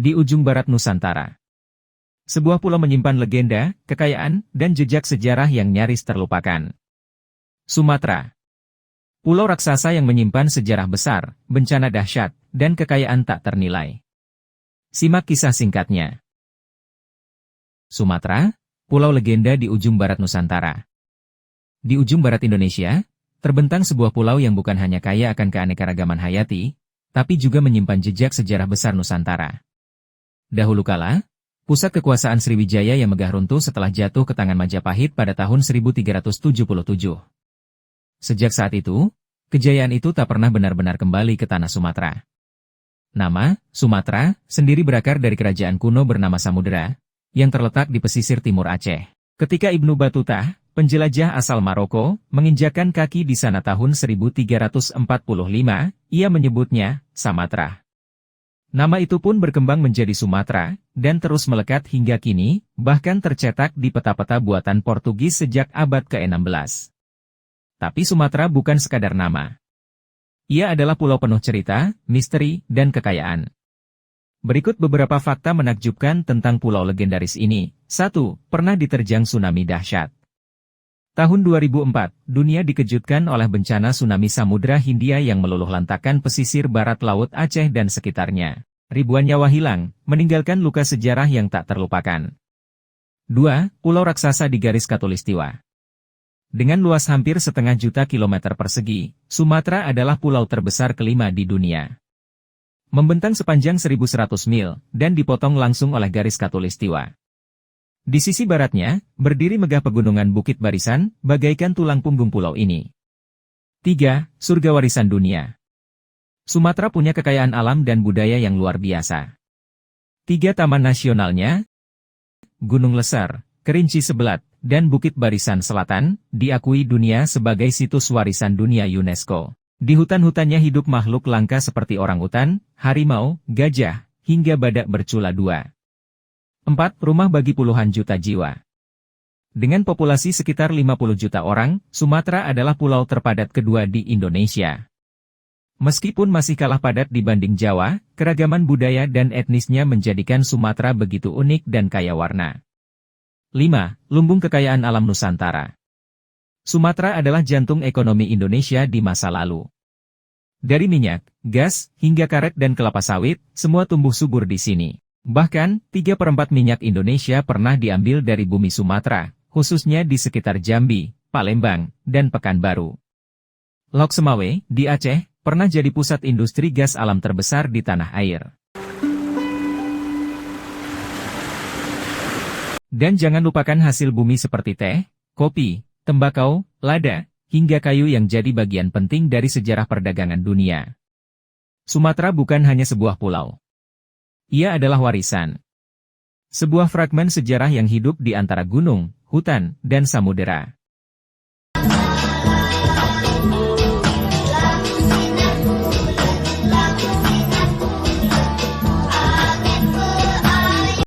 di ujung barat Nusantara. Sebuah pulau menyimpan legenda, kekayaan, dan jejak sejarah yang nyaris terlupakan. Sumatera. Pulau raksasa yang menyimpan sejarah besar, bencana dahsyat, dan kekayaan tak ternilai. Simak kisah singkatnya. Sumatera, pulau legenda di ujung barat Nusantara. Di ujung barat Indonesia, terbentang sebuah pulau yang bukan hanya kaya akan keanekaragaman hayati, tapi juga menyimpan jejak sejarah besar Nusantara. Dahulu kala, pusat kekuasaan Sriwijaya yang megah runtuh setelah jatuh ke tangan Majapahit pada tahun 1377. Sejak saat itu, kejayaan itu tak pernah benar-benar kembali ke tanah Sumatera. Nama, Sumatera, sendiri berakar dari kerajaan kuno bernama Samudera, yang terletak di pesisir timur Aceh. Ketika Ibnu Battuta, penjelajah asal Maroko, menginjakkan kaki di sana tahun 1345, ia menyebutnya Samatra. Nama itu pun berkembang menjadi Sumatera, dan terus melekat hingga kini, bahkan tercetak di peta-peta buatan Portugis sejak abad ke-16. Tapi Sumatera bukan sekadar nama. Ia adalah pulau penuh cerita, misteri, dan kekayaan. Berikut beberapa fakta menakjubkan tentang pulau legendaris ini. 1. Pernah diterjang tsunami dahsyat. Tahun 2004, dunia dikejutkan oleh bencana tsunami Samudra Hindia yang meluluhlantakkan pesisir barat Laut Aceh dan sekitarnya. Ribuan nyawa hilang, meninggalkan luka sejarah yang tak terlupakan. 2. Pulau raksasa di garis Khatulistiwa. Dengan luas hampir 1,5 juta kilometer persegi, Sumatera adalah pulau terbesar kelima di dunia. Membentang sepanjang 1.100 mil, dan dipotong langsung oleh garis Khatulistiwa. Di sisi baratnya, berdiri megah pegunungan Bukit Barisan, bagaikan tulang punggung pulau ini. 3. Surga warisan dunia. Sumatera punya kekayaan alam dan budaya yang luar biasa. 3 taman nasionalnya, Gunung Lesser, Kerinci Sebelat, dan Bukit Barisan Selatan, diakui dunia sebagai situs warisan dunia UNESCO. Di hutan-hutannya hidup makhluk langka seperti orangutan, harimau, gajah, hingga badak bercula 2. 4. Rumah bagi puluhan juta jiwa. Dengan populasi sekitar 50 juta orang, Sumatera adalah pulau terpadat kedua di Indonesia. Meskipun masih kalah padat dibanding Jawa, keragaman budaya dan etnisnya menjadikan Sumatera begitu unik dan kaya warna. 5. Lumbung kekayaan alam Nusantara. Sumatera adalah jantung ekonomi Indonesia di masa lalu. Dari minyak, gas, hingga karet dan kelapa sawit, semua tumbuh subur di sini. Bahkan, 3/4 minyak Indonesia pernah diambil dari bumi Sumatera, khususnya di sekitar Jambi, Palembang, dan Pekanbaru. Lok Semawe, di Aceh, pernah jadi pusat industri gas alam terbesar di tanah air. Dan jangan lupakan hasil bumi seperti teh, kopi, tembakau, lada, hingga kayu yang jadi bagian penting dari sejarah perdagangan dunia. Sumatera bukan hanya sebuah pulau. Ia adalah warisan. Sebuah fragmen sejarah yang hidup di antara gunung, hutan, dan samudera.